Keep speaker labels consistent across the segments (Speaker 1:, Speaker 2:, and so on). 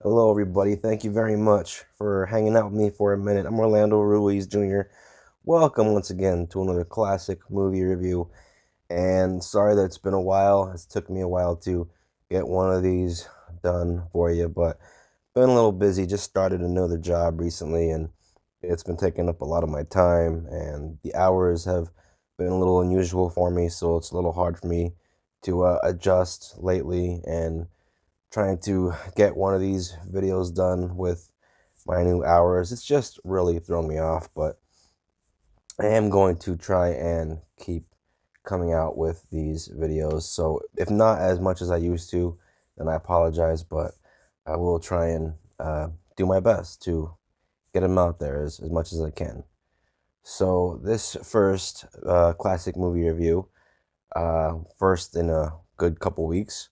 Speaker 1: Hello, everybody. Thank you very much for hanging out with me for a minute. I'm Orlando Ruiz Jr. Welcome once again to another classic movie review. And sorry that it's been a while. It's took me a while to get one of these done for you, but been a little busy. Just started another job recently, and it's been taking up a lot of my time. And the hours have been a little unusual for me, so it's a little hard for me to adjust lately. And trying to get one of these videos done with my new hours. It's just really thrown me off, but I am going to try and keep coming out with these videos. So if not as much as I used to, then I apologize, but I will try and do my best to get them out there as much as I can. So this first classic movie review, first in a good couple weeks,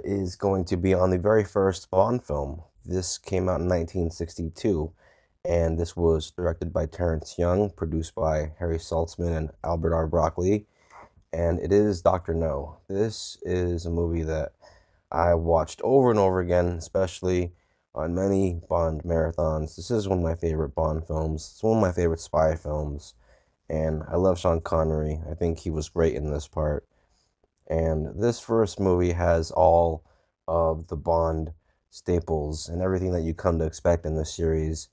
Speaker 1: is going to be on the very first Bond film. This came out in 1962, and this was directed by Terence Young, produced by Harry Saltzman and Albert R. Broccoli, and it is Dr. No. This is a movie that I watched over and over again, especially on many Bond marathons. This is one of my favorite Bond films. It's one of my favorite spy films, and I love Sean Connery. I think he was great in this part. And this first movie has all of the Bond staples and everything that you come to expect in the series.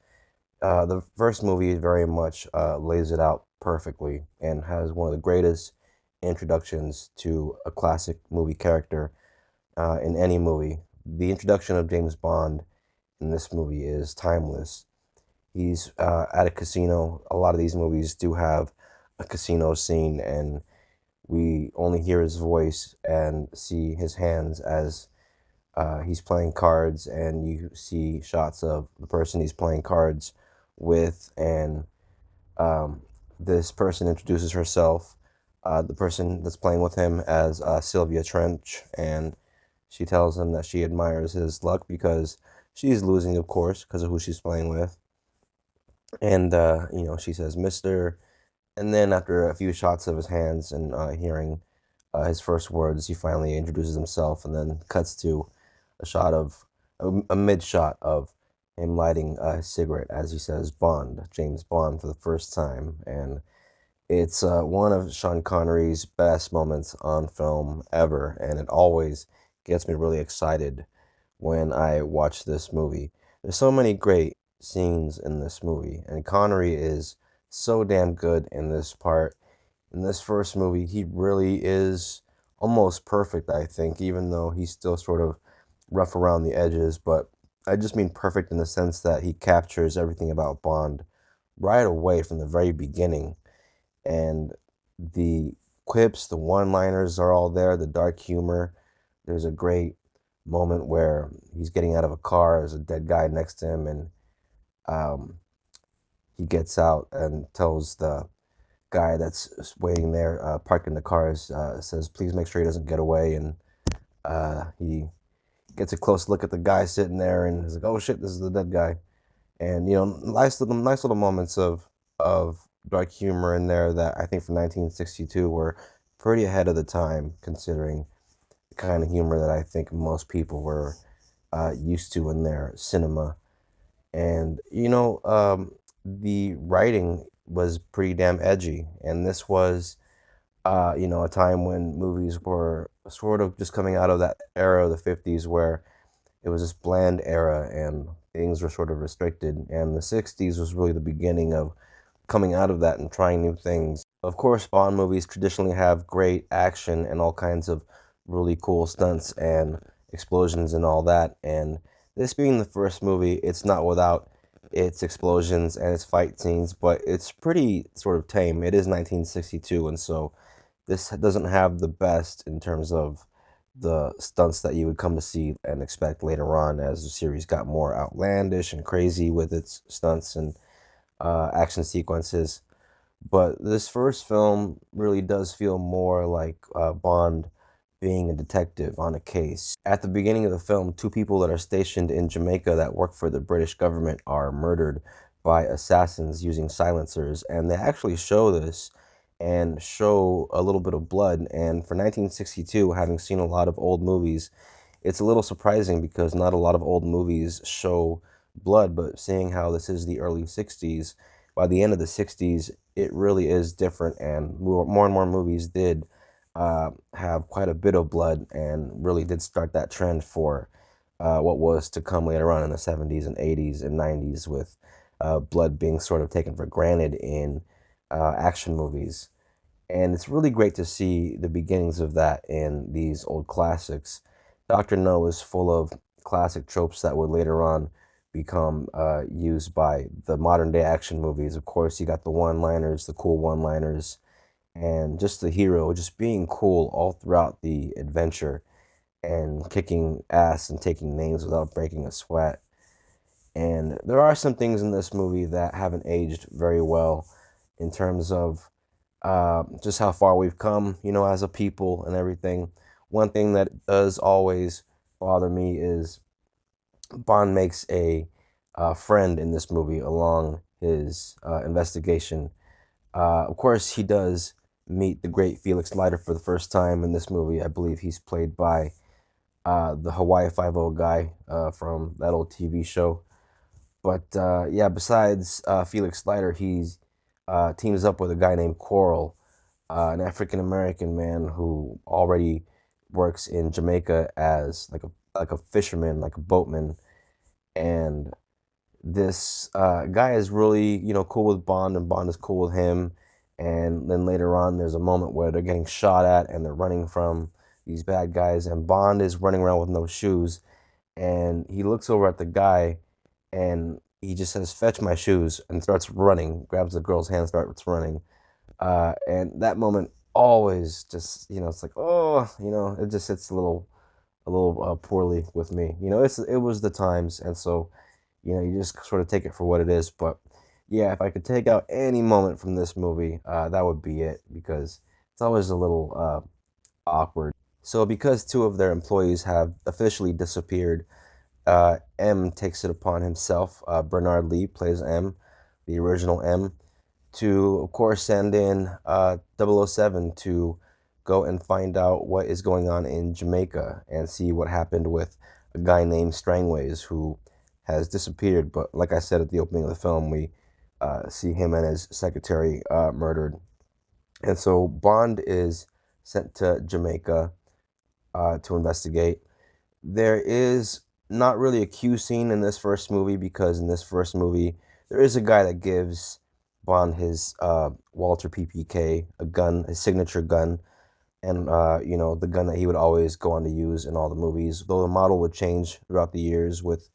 Speaker 1: The first movie very much lays it out perfectly and has one of the greatest introductions to a classic movie character in any movie. The introduction of James Bond in this movie is timeless. He's at a casino. A lot of these movies do have a casino scene, and we only hear his voice and see his hands as he's playing cards, and you see shots of the person he's playing cards with, and um, this person introduces herself, the person that's playing with him, as Sylvia Trench, and she tells him that she admires his luck because she's losing, of course, because of who she's playing with. And, she says, Mr. And then after a few shots of his hands and hearing his first words, he finally introduces himself and then cuts to a shot of a mid shot of him lighting a cigarette as he says Bond, James Bond for the first time. And it's one of Sean Connery's best moments on film ever. And it always gets me really excited when I watch this movie. There's so many great scenes in this movie, and Connery is so damn good in this part. In this first movie, he really is almost perfect, I think, even though he's still sort of rough around the edges. But I just mean perfect in the sense that he captures everything about Bond right away from the very beginning. And the quips, the one liners are all there, the dark humor. There's a great moment where he's getting out of a car, there's a dead guy next to him, and um, he gets out and tells the guy that's waiting there, parking the cars, says, please make sure he doesn't get away. And he gets a close look at the guy sitting there and he's like, oh shit, this is the dead guy. And, nice little moments of dark humor in there that I think for 1962 were pretty ahead of the time, considering the kind of humor that I think most people were used to in their cinema. And, the writing was pretty damn edgy. And this was, a time when movies were sort of just coming out of that era of the 50s where it was this bland era and things were sort of restricted. And the 60s was really the beginning of coming out of that and trying new things. Of course, Bond movies traditionally have great action and all kinds of really cool stunts and explosions and all that. And this being the first movie, it's not without its explosions and its fight scenes, but it's pretty sort of tame. It is 1962, and so this doesn't have the best in terms of the stunts that you would come to see and expect later on as the series got more outlandish and crazy with its stunts and action sequences. But this first film really does feel more like Bond being a detective on a case. At the beginning of the film, two people that are stationed in Jamaica that work for the British government are murdered by assassins using silencers, and they actually show this and show a little bit of blood. And for 1962, having seen a lot of old movies, it's a little surprising because not a lot of old movies show blood, but seeing how this is the early 60s, by the end of the 60s, it really is different, and more and more movies did have quite a bit of blood and really did start that trend for what was to come later on in the 70s and 80s and 90s with blood being sort of taken for granted in action movies. And it's really great to see the beginnings of that in these old classics. Dr. No is full of classic tropes that would later on become used by the modern day action movies. Of course, you got the one liners, the cool one liners, and just the hero just being cool all throughout the adventure and kicking ass and taking names without breaking a sweat. And there are some things in this movie that haven't aged very well in terms of just how far we've come, as a people and everything. One thing that does always bother me is Bond makes a friend in this movie along his investigation. Of course, he does meet the great Felix Leiter for the first time in this movie. I believe he's played by the Hawaii Five-O guy from that old TV show. But yeah, besides Felix Leiter, he's teams up with a guy named Coral, an African American man who already works in Jamaica as like a fisherman, like a boatman, and this guy is really cool with Bond, and Bond is cool with him. And then later on, there's a moment where they're getting shot at and they're running from these bad guys, and Bond is running around with no shoes, and he looks over at the guy and he just says, "Fetch my shoes," and starts running, grabs the girl's hand, starts running. And that moment always just, it's like, oh, it just sits a little poorly with me. It was the times, and so, you just sort of take it for what it is. But yeah, if I could take out any moment from this movie, that would be it, because it's always a little awkward. So because two of their employees have officially disappeared, M takes it upon himself. Bernard Lee plays M, the original M, to, of course, send in 007 to go and find out what is going on in Jamaica and see what happened with a guy named Strangways who has disappeared. But like I said at the opening of the film, we see him and his secretary murdered. And so Bond is sent to Jamaica to investigate. There is not really a Q scene in this first movie because in this first movie, there is a guy that gives Bond his Walter PPK, a gun, his signature gun, and the gun that he would always go on to use in all the movies. Though the model would change throughout the years with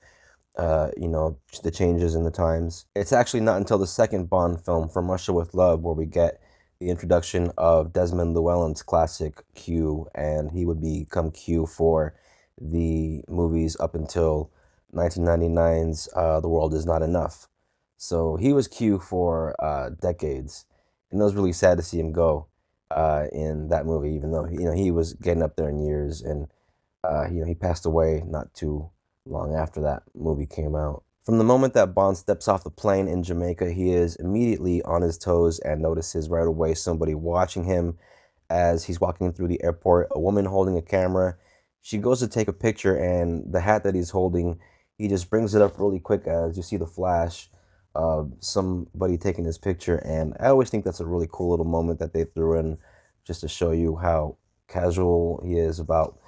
Speaker 1: the changes in the times. It's actually not until the second Bond film, From Russia with Love, where we get the introduction of Desmond Llewellyn's classic Q, and he would become Q for the movies up until 1999's The World Is Not Enough. So he was Q for decades, and it was really sad to see him go in that movie, even though he was getting up there in years, and he passed away not too long after that movie came out. From the moment that Bond steps off the plane in Jamaica, he is immediately on his toes and notices right away somebody watching him as he's walking through the airport, a woman holding a camera. She goes to take a picture, and the hat that he's holding, he just brings it up really quick as you see the flash of somebody taking his picture. And I always think that's a really cool little moment that they threw in just to show you how casual he is about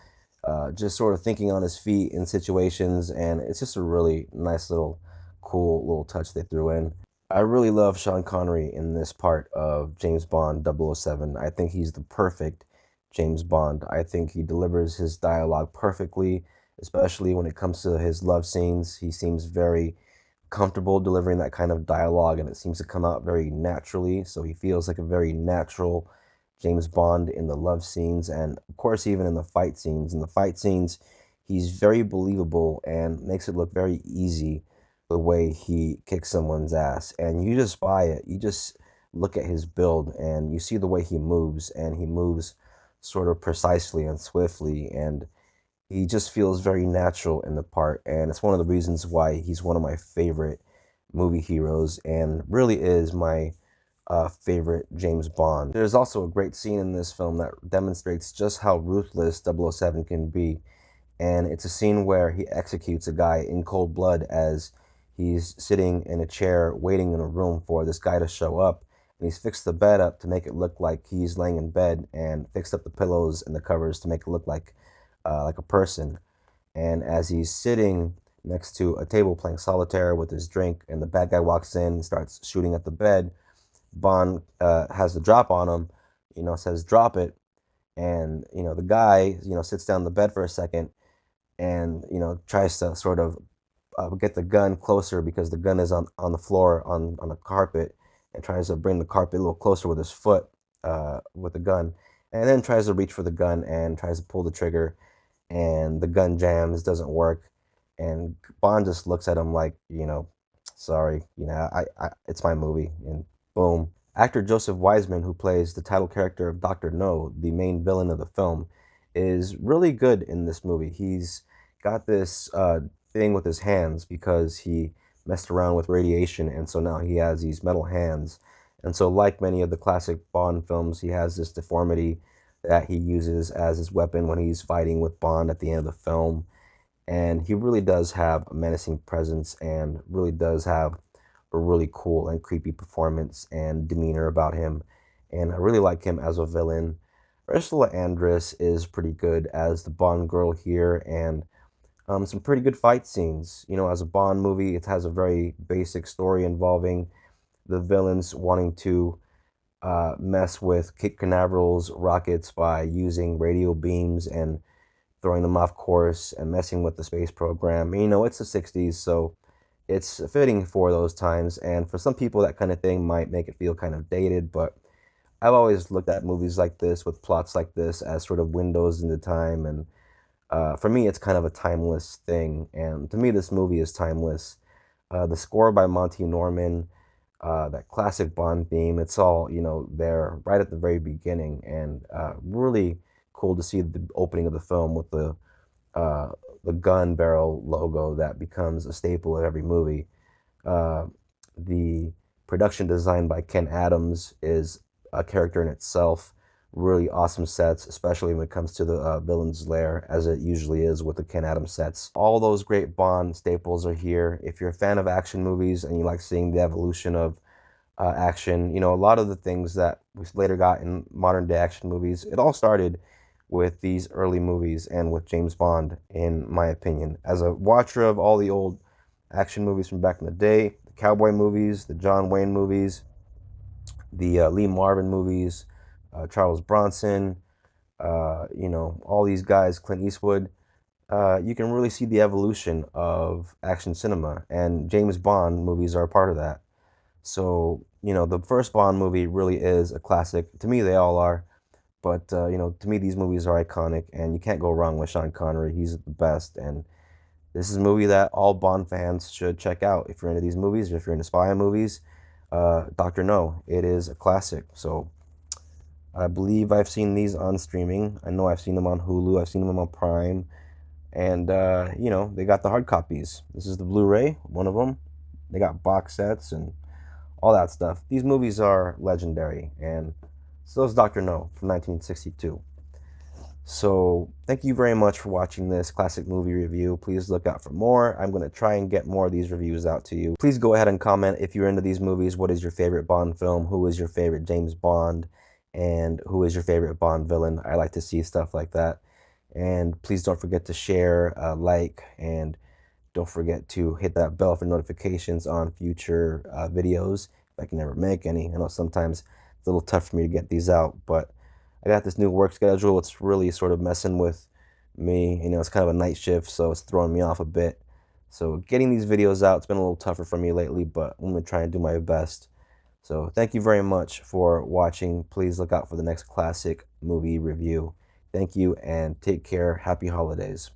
Speaker 1: just sort of thinking on his feet in situations, and it's just a really nice little, cool little touch they threw in. I really love Sean Connery in this part of James Bond 007. I think he's the perfect James Bond. I think he delivers his dialogue perfectly, especially when it comes to his love scenes. He seems very comfortable delivering that kind of dialogue, and it seems to come out very naturally. So he feels like a very natural James Bond in the love scenes, and of course, even in the fight scenes. In the fight scenes, he's very believable and makes it look very easy the way he kicks someone's ass. And you just buy it. You just look at his build and you see the way he moves, and he moves sort of precisely and swiftly, and he just feels very natural in the part. And it's one of the reasons why he's one of my favorite movie heroes and really is my favorite James Bond. There's also a great scene in this film that demonstrates just how ruthless 007 can be. And it's a scene where he executes a guy in cold blood as he's sitting in a chair waiting in a room for this guy to show up. And he's fixed the bed up to make it look like he's laying in bed, and fixed up the pillows and the covers to make it look like a person. And as he's sitting next to a table playing solitaire with his drink, and the bad guy walks in and starts shooting at the bed, Bond has the drop on him, says drop it. And the guy sits down in the bed for a second, and tries to sort of get the gun closer, because the gun is on the floor, on the carpet, and tries to bring the carpet a little closer with his foot, with the gun, and then tries to reach for the gun and tries to pull the trigger, and the gun jams, doesn't work. And Bond just looks at him like, sorry, it's my movie, and boom. Actor Joseph Wiseman, who plays the title character of Dr. No, the main villain of the film, is really good in this movie. He's got this thing with his hands because he messed around with radiation, and so now he has these metal hands. And so, like many of the classic Bond films, he has this deformity that he uses as his weapon when he's fighting with Bond at the end of the film. And he really does have a menacing presence, and really does have a really cool and creepy performance and demeanor about him. And I really like him as a villain. Ursula Andress is pretty good as the Bond girl here, and some pretty good fight scenes. As a Bond movie, it has a very basic story involving the villains wanting to mess with Cape Canaveral's rockets by using radio beams and throwing them off course and messing with the space program. It's the 60s, so it's fitting for those times. And for some people, that kind of thing might make it feel kind of dated, but I've always looked at movies like this with plots like this as sort of windows into time. And for me, it's kind of a timeless thing. And to me, this movie is timeless. The score by Monty Norman, that classic Bond theme, it's all, there right at the very beginning. And really cool to see the opening of the film with uh, the gun barrel logo that becomes a staple of every movie. Uh, the production design by Ken Adams is a character in itself. Really awesome sets, especially when it comes to the villain's lair, as it usually is with the Ken Adams sets. All those great Bond staples are here. If you're a fan of action movies and you like seeing the evolution of action, a lot of the things that we later got in modern day action movies, it all started with these early movies and with James Bond, in my opinion. As a watcher of all the old action movies from back in the day, the cowboy movies, the John Wayne movies, the Lee Marvin movies, Charles Bronson, all these guys, Clint Eastwood, you can really see the evolution of action cinema, and James Bond movies are a part of that. So, the first Bond movie really is a classic. To me, they all are. But, to me, these movies are iconic, and you can't go wrong with Sean Connery. He's the best. And this is a movie that all Bond fans should check out. If you're into these movies, or if you're into spy movies, Dr. No, it is a classic. So I believe I've seen these on streaming. I know I've seen them on Hulu. I've seen them on Prime. And, they got the hard copies. This is the Blu-ray, one of them. They got box sets and all that stuff. These movies are legendary, and so is Dr. No from 1962. So thank you very much for watching this classic movie review. Please look out for more. I'm going to try and get more of these reviews out to you. Please go ahead and comment if you're into these movies. What is your favorite Bond film? Who is your favorite James Bond? And who is your favorite Bond villain? I like to see stuff like that. And please don't forget to share, like, and don't forget to hit that bell for notifications on future videos if I can ever make any. I know sometimes it's a little tough for me to get these out, but I got this new work schedule. It's really sort of messing with me. It's kind of a night shift, so it's throwing me off a bit. So getting these videos out, it's been a little tougher for me lately, but I'm going to try and do my best. So thank you very much for watching. Please look out for the next classic movie review. Thank you, and take care. Happy holidays.